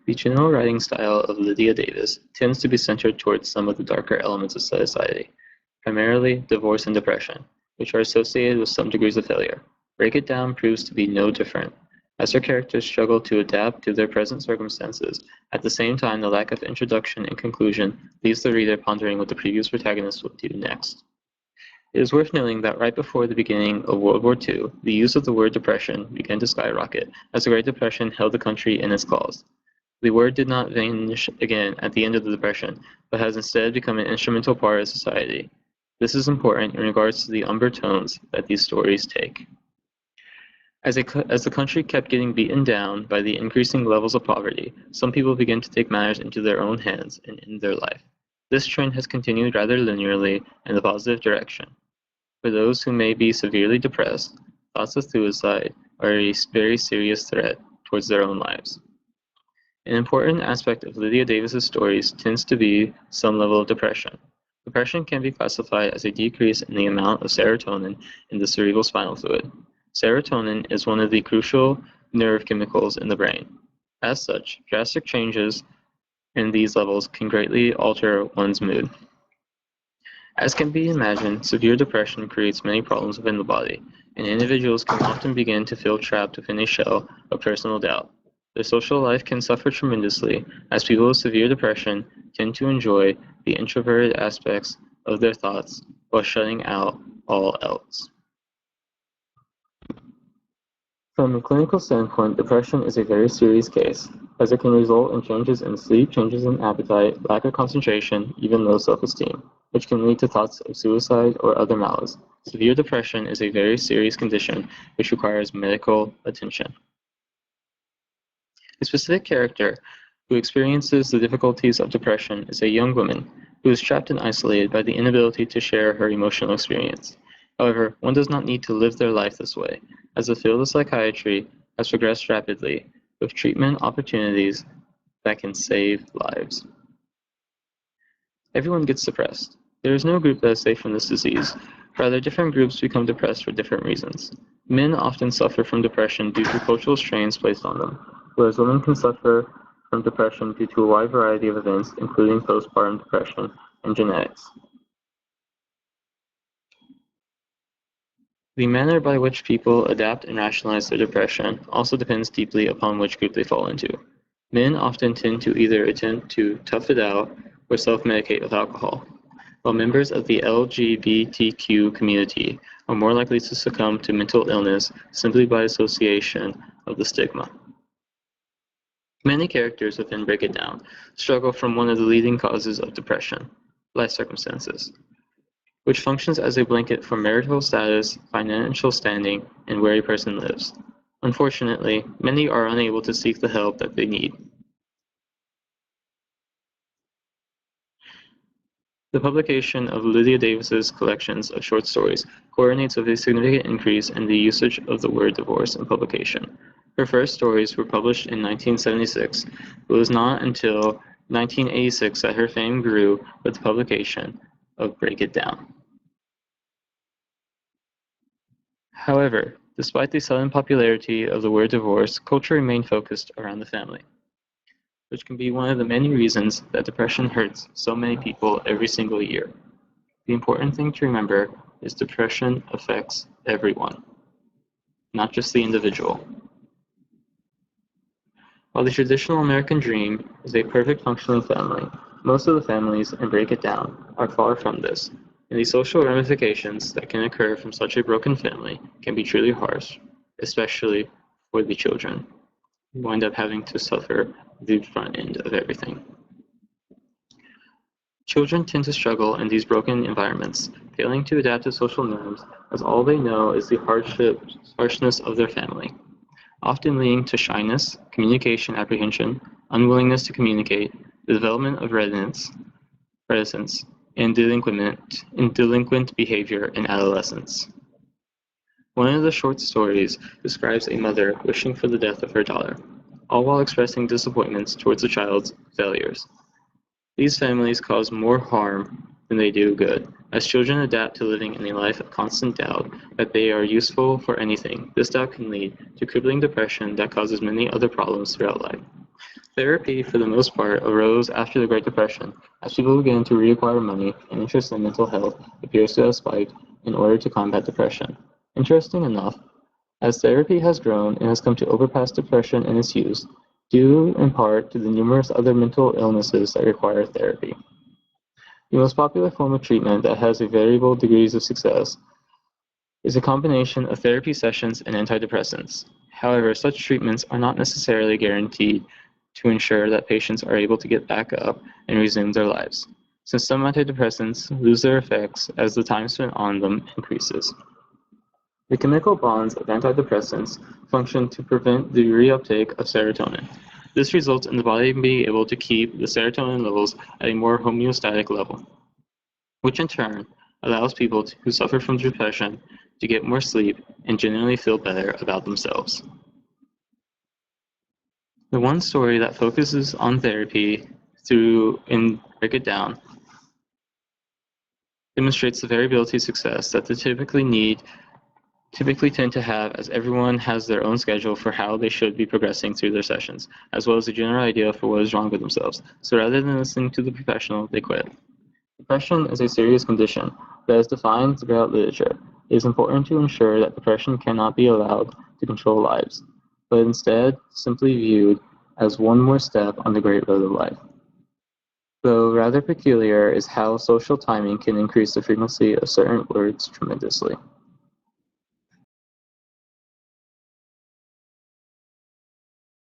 The general writing style of Lydia Davis tends to be centered towards some of the darker elements of society, primarily divorce and depression, which are associated with some degrees of failure. Break It Down proves to be no different, as her characters struggle to adapt to their present circumstances. At the same time, the lack of introduction and conclusion leaves the reader pondering what the previous protagonist would do next. It is worth noting that right before the beginning of World War II, the use of the word depression began to skyrocket, as the Great Depression held the country in its claws. The word did not vanish again at the end of the Depression, but has instead become an instrumental part of society. This is important in regards to the umber tones that these stories take. As the country kept getting beaten down by the increasing levels of poverty, some people began to take matters into their own hands and end their life. This trend has continued rather linearly in the positive direction. For those who may be severely depressed, thoughts of suicide are a very serious threat towards their own lives. An important aspect of Lydia Davis's stories tends to be some level of depression. Depression can be classified as a decrease in the amount of serotonin in the cerebral spinal fluid. Serotonin is one of the crucial nerve chemicals in the brain. As such, drastic changes in these levels can greatly alter one's mood. As can be imagined, severe depression creates many problems within the body, and individuals can often begin to feel trapped within a shell of personal doubt. Their social life can suffer tremendously, as people with severe depression tend to enjoy the introverted aspects of their thoughts while shutting out all else. From a clinical standpoint, depression is a very serious case, as it can result in changes in sleep, changes in appetite, lack of concentration, even low self-esteem, which can lead to thoughts of suicide or other malice. Severe depression is a very serious condition which requires medical attention. A specific character who experiences the difficulties of depression is a young woman who is trapped and isolated by the inability to share her emotional experience. However, one does not need to live their life this way, as the field of psychiatry has progressed rapidly, with treatment opportunities that can save lives. Everyone gets depressed. There is no group that is safe from this disease. Rather, different groups become depressed for different reasons. Men often suffer from depression due to cultural strains placed on them, whereas women can suffer from depression due to a wide variety of events, including postpartum depression and genetics. The manner by which people adapt and rationalize their depression also depends deeply upon which group they fall into. Men often tend to either attempt to tough it out or self-medicate with alcohol, while members of the LGBTQ community are more likely to succumb to mental illness simply by association of the stigma. Many characters within Break It Down struggle from one of the leading causes of depression, life circumstances, which functions as a blanket for marital status, financial standing, and where a person lives. Unfortunately, many are unable to seek the help that they need. The publication of Lydia Davis's collections of short stories coordinates with a significant increase in the usage of the word divorce in publication. Her first stories were published in 1976, but it was not until 1986 that her fame grew with the publication of Break It Down. However, despite the sudden popularity of the word divorce, culture remained focused around the family, which can be one of the many reasons that depression hurts so many people every single year. The important thing to remember is depression affects everyone, not just the individual. While the traditional American dream is a perfect functioning family, most of the families in Break It Down are far from this, and the social ramifications that can occur from such a broken family can be truly harsh, especially for the children, who wind up having to suffer the front end of everything. Children tend to struggle in these broken environments, failing to adapt to social norms as all they know is the harshness of their family, often leading to shyness, communication apprehension, unwillingness to communicate, the development of reticence, and delinquent behavior in adolescence. One of the short stories describes a mother wishing for the death of her daughter, all while expressing disappointments towards the child's failures. These families cause more harm than they do good, as children adapt to living in a life of constant doubt that they are useful for anything. This doubt can lead to crippling depression that causes many other problems throughout life. Therapy, for the most part, arose after the Great Depression, as people began to reacquire money and interest in mental health appears to have spiked in order to combat depression. Interesting enough, as therapy has grown, it has come to overpass depression in its use, due in part to the numerous other mental illnesses that require therapy. The most popular form of treatment that has a variable degrees of success is a combination of therapy sessions and antidepressants. However, such treatments are not necessarily guaranteed to ensure that patients are able to get back up and resume their lives, since some antidepressants lose their effects as the time spent on them increases. The chemical bonds of antidepressants function to prevent the reuptake of serotonin. This results in the body being able to keep the serotonin levels at a more homeostatic level, which in turn allows people who suffer from depression to get more sleep and generally feel better about themselves. The one story that focuses on therapy through and break it down demonstrates the variability of success that they typically tend to have, as everyone has their own schedule for how they should be progressing through their sessions, as well as a general idea for what is wrong with themselves. So rather than listening to the professional, they quit. Depression is a serious condition, but as defined throughout literature, it is important to ensure that depression cannot be allowed to control lives, but instead simply viewed as one more step on the great road of life. Though rather peculiar is how social timing can increase the frequency of certain words tremendously.